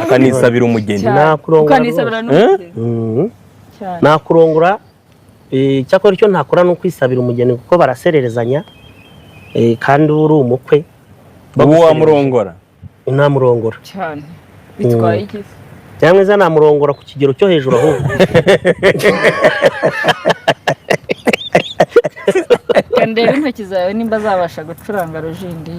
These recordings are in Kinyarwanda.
akanisabira umugeni ukanisabira n'umugeni nakurongora cyakora icyo ntakora no kwisabira umugeni kuko barasererezanya kandi uri umukwe uwo wamurongora namurongora cyane bitwaye iki cyangwa za namurongora ku kigero cyo hejuru ahubwo ndebe intoki zawe nimba zabasha gucuranga rujindi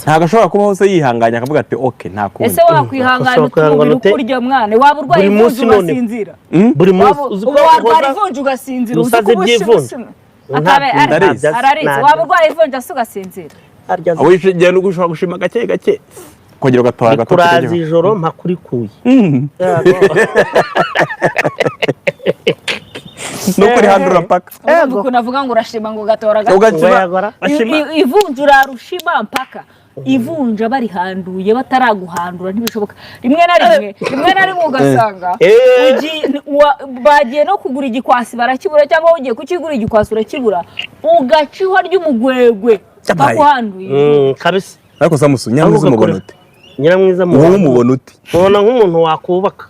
ntabwo ashobora kuba hose yihanganya akavuga ati oke nta kundi ese wakwihangana utumubiri ukurya mwana waba urwaye ivunja ugasinzira buri munsi warwara ivunja ugasinzira uzi ko ubushimusimo ararize waba urwaye ivunja se ugasinzira abo yishegera no gushobora gushima gake gake kongera ugatora gato kuraza ijoro mpakurikuye no kuri handura mpaka uko navuga ngo urashima ngo gatora gato ivunja urarushima mpaka ivunja barihanduye bataraguhandura ntibishoboka rimwe na rimwe ugasanga bagiye no kugura igikwasi barakibura cyangwa ugiye kukigura igikwasi urakibura ugaciho ry'umugwegwe bakuhanduye kabisa ariko Samusu nyamwiza umubona ute nyiramwiza umubona ute ubona nk'umuntu wakubaka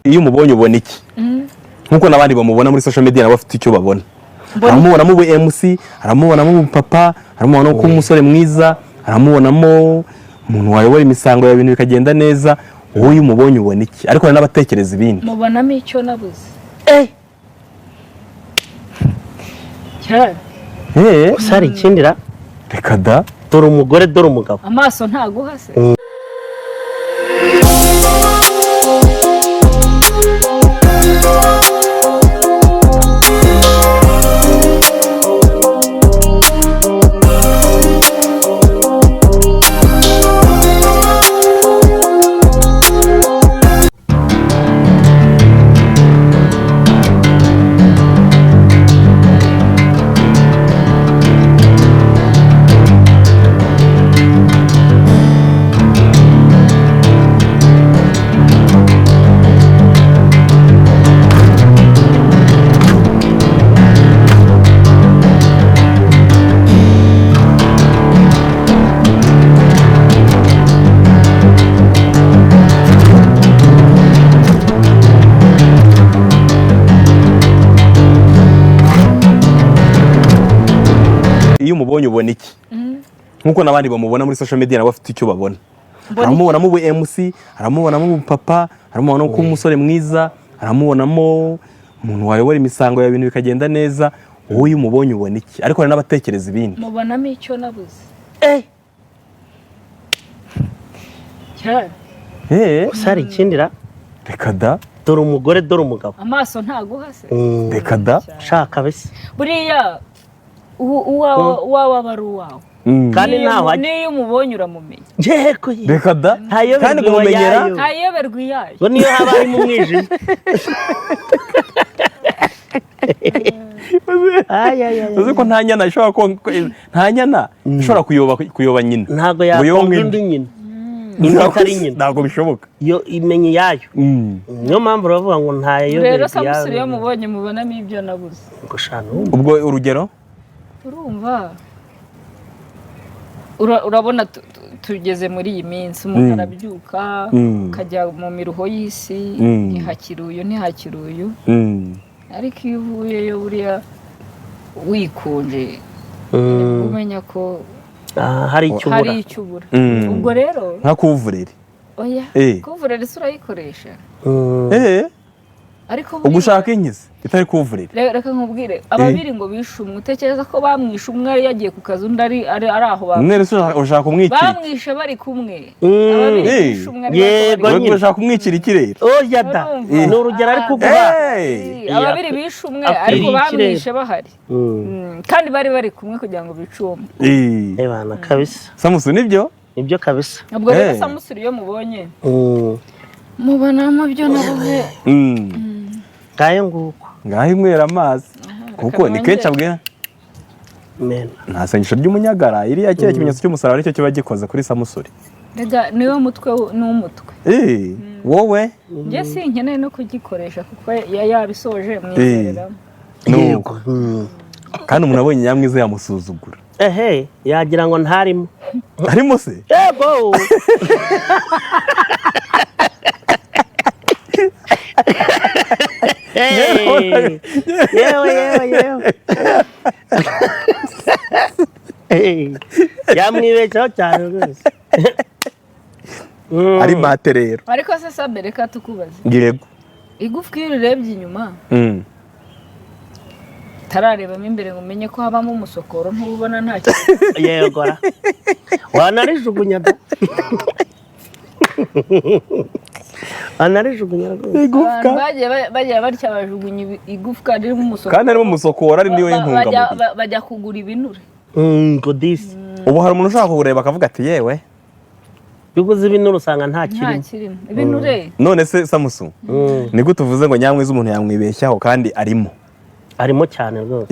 iyo umubonye ubona iki nkuko nabandi bamubona muri social media bafite icyo babona aramubonamo ubu MC aramubonamo ubu papa aramubonamo ko umusore mwiza aramubonamo umuntu wayobora imisango ya bintu bikagenda neza wowe umubonye ubona iki ariko hari n'abatekereza ibindi mubonamo icyo nabuze cyane usari ikindira reka da dore umugore dore umugabo amaso ntaguhase umubonye ubona iki nkuko nabandi bamubona muri social media bafite icyo babona aramubonamo ubu MC aramubonamo ubu papa aramubonamo ko umusore mwiza aramubonamo umuntu wayobora imisango ya bintu bikagenda neza wowe umubonye ubona iki ariko hari n'abatekereza ibindi mubonamo icyo nabuze cyane usari ikindira reka da dore umugore dore umugabo amaso ntaguhase reka da shaka bese buriya uwawe bari uwawe kandi naho niyo umubonye uramumenya reka da kandi kumumenyera ntayoberwa iyayo ngo niyo haba ari mu mwijima uzi ko nta nyana ishobora kuyoba nyina ntabwo yakonga indi nyina atari nyina ntabwo bishoboka iyo imenye iyayo niyo mpamvu uravuga ngo ntayoberwa rero Samusuri iyo mubonye mubonamo ibyo nabuze ubwo urugero urumva urabona tugeze muri iyi minsi umuntu arabyuka akajya mu miruho y'isi ntihakiruyu ariko iyo uvuyeyo buriya wikunje umenya ko hari icyo ubura ubwo rero nka kuvureri kuvureri se urayikoresha ariko ugushaka inkizi itari kuvureri reka nkubwire ababiri ngo bishe umwe utekereza ko bamwishe umwe yari yagiye ku kazi undi ari aho ushaka kumwikira bamwishe bari kumwe yego ushaka kumwikira ikirere oya da ni urugero ari kuguha ababiri bishe umwe ariko bamwishe bahari kandi bari kumwe kugira ngo bice uwo ebana kabisa Samusu nibyo kabisa ubwo rero Samusuri iyo mubonye mubonamo byo nabuze ngayo nguko ngaho inywera amazi kuko ni kenshi abwira nta sengesho ry'umunyagara iriya kiriya kimenyetso cy'umusaraba aricyo kiba gikoze kuri Samusuri niwo mutwe n'umutwe wowe njye sinkeneye no kugikoresha kuko yabisoje mwizereramo kandi umuntu abonye nyamwiza yamusuzugura yagira ngo ntarimo arimo se yego yamwibeshaho cyane rwose. ari mate rero. ariko se Sabe reka tukubaze Yego. igufwa iyo urebye inyuma tararebamo imbere ngo umenye ko habamo umusokoro ntubona nta kintu. yego wanarijugunya da anarijugunya rwose. abantu bagiye batya bajugunya igufwa ririmo umusokoro kandi harimo umusokoro ari niyo y'intungamubiri. bajya kugura ibinure. Godisi. Ubu hari umuntu ushaka kureba akavuga ati yewe yuguze ibinure usanga nta nta kirimo. kirimo ibinure. none se Samusu ni gute uvuze ngo nyamwiza umuntu yamwibeshyaho kandi arimo cyane rwose.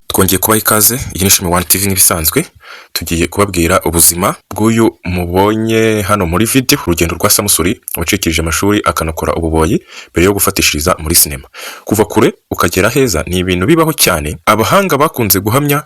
twongeye kubaha ikaze. Iyi ni Shima One TV nk'ibisanzwe, tugiye kubabwira ubuzima bw'uyu mubonye hano muri video, urugendo rwa Samusuri wacikirije amashuri akanakora ububoyi mbere yo gufatishiriza muri sinema. Kuva kure ukagera heza ni ibintu bibaho cyane. Abahanga bakunze guhamya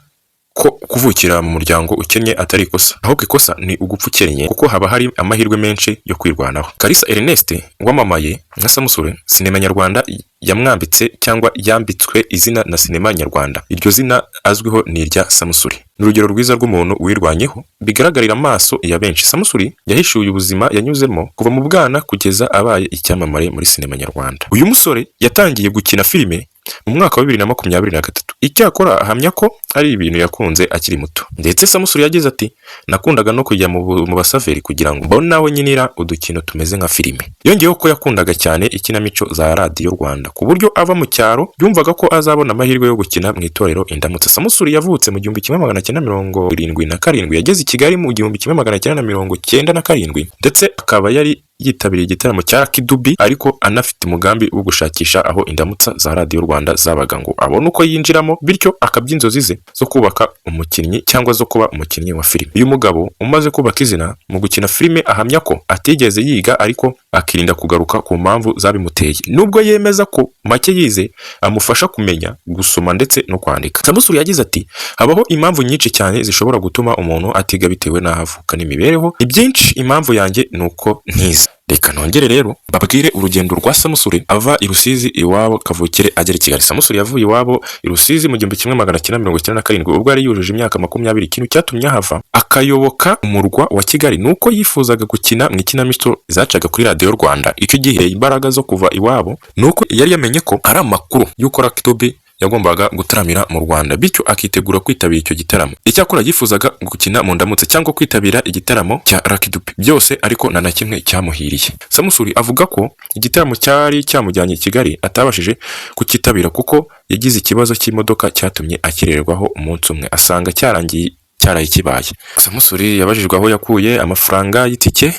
ko kuvukira mu muryango ukennye atari ikosa, ahubwo ikosa ni ugupfa ukennye, kuko haba hari amahirwe menshi yo kwirwanaho. Kalisa Ernest wamamaye nka Samusure, sinema nyarwanda yamwambitse cyangwa yambitswe izina na sinema nyarwanda. Iryo zina azwiho ni irya Samusuri. Ni urugero rwiza rw'umuntu wirwanyeho bigaragarira amaso ya benshi. Samusuri yahishuye ubuzima yanyuzemo kuva mu bwana kugeza abaye icyamamare muri sinema nyarwanda. Uyu musore yatangiye gukina filime mu mwaka wa 2023. Icyakora ahamya ko ari ibintu yakunze akiri muto. Ndetse Samusuri yagize ati nakundaga no kujya mu basaveri kugira ngo mbone nawe nyinira udukino tumeze nka filime. Yongeyeho ko yakundaga cyane ikinamico za Radio Rwanda ku buryo ava mu cyaro yumvaga ko azabona amahirwe yo gukina mu itorero Indamutsa. Samusuri yavutse mu 1977, yageze i Kigali mu 1997 ndetse akaba yari yitabiriye igitaramo cya Lucky Dube, ariko anafite umugambi wo gushakisha aho Indamutsa za Radio Rwanda zabaga ngo abone uko yinjiramo, bityo akabya inzozi ze zo kubaka umukinnyi cyangwa zo kuba umukinnyi wa filime. Uyu mugabo umaze kubaka izina mu gukina filime ahamya ko atigeze yiga, ariko akirinda kugaruka ku mpamvu zabimuteye, nubwo yemeza ko make yize amufasha kumenya gusoma ndetse no kwandika. Samusuri yagize ati habaho impamvu nyinshi cyane zishobora gutuma umuntu atiga bitewe n'aho avuka n'imibereho. Ibyinshi impamvu yanjye nuko ntize. Reka nongere rero babwire urugendo rwa Samusuri ava i Rusizi iwabo kavukire agera i Kigali. Samusuri yavuye iwabo i Rusizi mu 1997 ubwo yari yujuje imyaka 20. Ikintu cyatumye ahava akayoboka umurwa wa Kigali nuko yifuzaga gukina mu ikinamico zacaga kuri Radio Rwanda. Icyo gihe imbaraga zo kuva iwabo nuko yari yamenye ko ari amakuru y'uko Lucky Dube yagombaga gutaramira mu Rwanda, bityo akitegura kwitabira icyo gitaramo. Icyakora yifuzaga gukina mu Ndamutsa cyangwa kwitabira igitaramo cya Lucky Dube, byose ariko na kimwe cyamuhiriye. Samusuri avuga ko igitaramo cyari cyamujyanye i Kigali atabashije kukitabira kuko yagize ikibazo cy'imodoka cyatumye akirerwaho umunsi umwe, asanga cyaraye kibaye. Samusuri yabajijwe aho yakuye amafaranga y'itike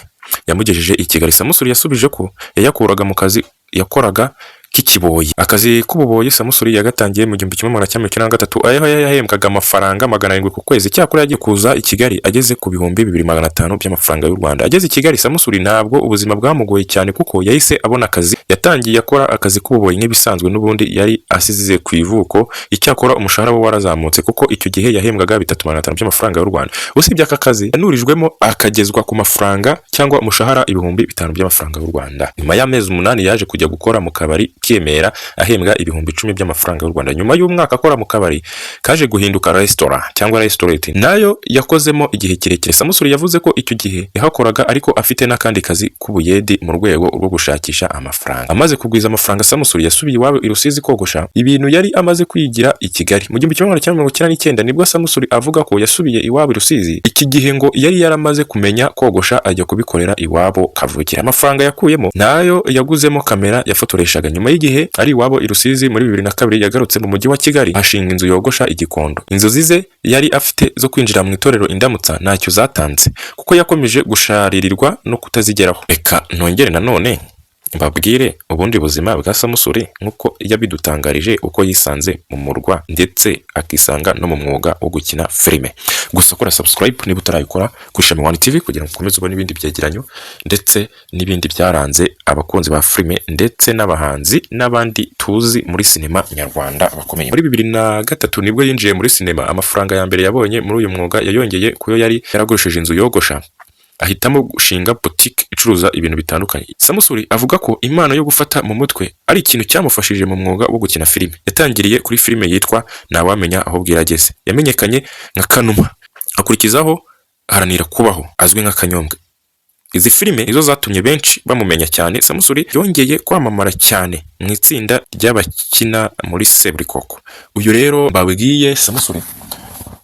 yamugejeje i Kigali. Samusuri yasubije ko yayakuraga mu kazi yakoraga k'ikiboyi. Akazi k'ububoyi Samusuri yagatangiye mu 1993, aho yahembwaga amafaranga 700 ku kwezi. Cyakora yagiye kuza i Kigali ageze ku 2500 by'amafaranga y'u Rwanda. Ageze i Kigali Samusuri ntabwo ubuzima bwamugoye cyane kuko yahise abona akazi. Yatangiye akora akazi k'ububoyi nk'ibisanzwe n'ubundi yari asize ku ivuko. Icyakora umushahara we warazamutse kuko icyo gihe yahembwaga 3500 by'amafaranga y'u Rwanda. Usibye aka kazi yanurijwemo akagezwa ku mafaranga cyangwa umushahara 5000 by'amafaranga y'u Rwanda. Nyuma y'amezi 8 yaje kujya gukora mu kabari Kimera ahembwa 10,000 by'amafaranga y'u Rwanda. Nyuma y'umwaka akora mu kabari kaje guhinduka restaurant cyangwa restaurant, nayo yakozemo igihe kirekire. Samusuri yavuze ko icyo gihe yahakoraga ariko afite n'akandi kazi k'ubuyedi mu rwego rwo gushakisha amafaranga. Amaze kugwiza amafaranga Samusuri yasubiye iwabo i Rusizi kogosha ibintu yari amaze kwigira i Kigali. Mu 1999 nibwo Samusuri avuga ko yasubiye iwabo i Rusizi. Iki gihe ngo yari yaramaze kumenya kogosha ajya kubikorera iwabo kavukira. Amafaranga yakuyemo nayo yaguzemo kamera yafotoreshaga. Nyuma y'igihe ari iwabo i Rusizi muri 2002 yagarutse mu mujyi wa Kigali ashinga inzu yogosha Igikondo. Inzozi ze yari afite zo kwinjira mu itorero Indamutsa ntacyo zatanze kuko yakomeje gusharirirwa no kutazigeraho. Reka nongere nanone mbabwire ubundi buzima bwa Samusuri nk'uko yabidutangarije uko yisanze mu murwa ndetse akisanga no mu mwuga wo gukina filime. Gusa kora subscribe niba utarayikora kuri Shami One TV kugira ngo ukomeze ubone ibindi byegeranyo ndetse n'ibindi byaranze abakunzi ba filime ndetse n'abahanzi n'abandi tuzi muri sinema nyarwanda bakomeye. Muri 2003 nibwo yinjiye muri sinema. Amafaranga ya mbere yabonye muri uyu mwuga yayongeye kuyo yari yaragurishije inzu yogosha, ahitamo gushinga boutique icuruza ibintu bitandukanye. Samusuri avuga ko impano yo gufata mu mutwe ari ikintu cyamufashije mu mwuga wo gukina filime. Yatangiriye kuri filime yitwa Ntawamenya aho bwirageze, yamenyekanye nka Kanuma, akurikizaho Haranira kubaho azwi nka Kanyombwa. Izi filime izo zatumye benshi bamumenya cyane. Samusuri yongeye kwamamara cyane mu itsinda ry'abakina muri Seburikoko. Uyu rero babwiye Samusuri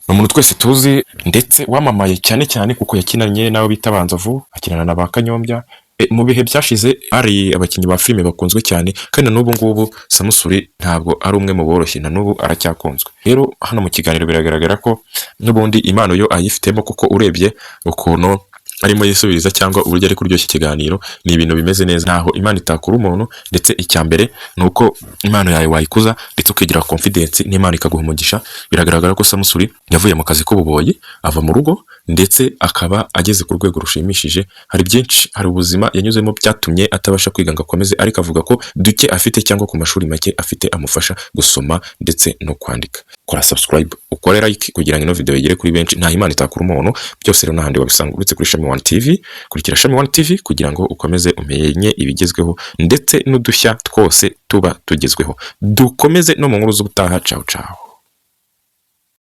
umuntu twese tuzi ndetse wamamaye cyane kuko yakinanye nabo bita Banzovu, akinana na ba Kanyombya. Mu bihe byashize ari abakinnyi ba filime bakunzwe cyane kandi n'ubu ngubu Samusuri ntabwo ari umwe mu boroshye, na n'ubu aracyakunzwe. Rero hano mu kiganiro biragaragara ko n'ubundi impano yo ayifitemo, kuko urebye ukuntu arimo yisubiriza cyangwa uburyo ari kuryoshya ikiganiro ni ibintu bimeze neza. Naho Imana itakura umuntu, ndetse icyambere nuko impano yawe wayikuza ndetse ukigira confidence n'Imana ikaguha umugisha. Biragaragara ko Samusuri yavuye mu kazi k'ububoyi ava mu rugo ndetse akaba ageze ku rwego rushimishije. Hari byinshi, hari ubuzima yanyuzemo byatumye atabasha kwiga ngo akomeze, ariko avuga ko duke afite cyangwa ku mashuri make afite amufasha gusoma ndetse no kwandika. Kora subscribe, ukore like kugira ngo ino video igere kuri benshi. Nta Imana itakura umuntu, byose rero n'ahandi wabisanga uretse kuri Shami One TV. Kurikira Shami One TV kugira ngo ukomeze umenye ibigezweho ndetse n'udushya twose tuba tugezweho. Dukomeze no mu nkuru z'ubutaha. Ciao ciao.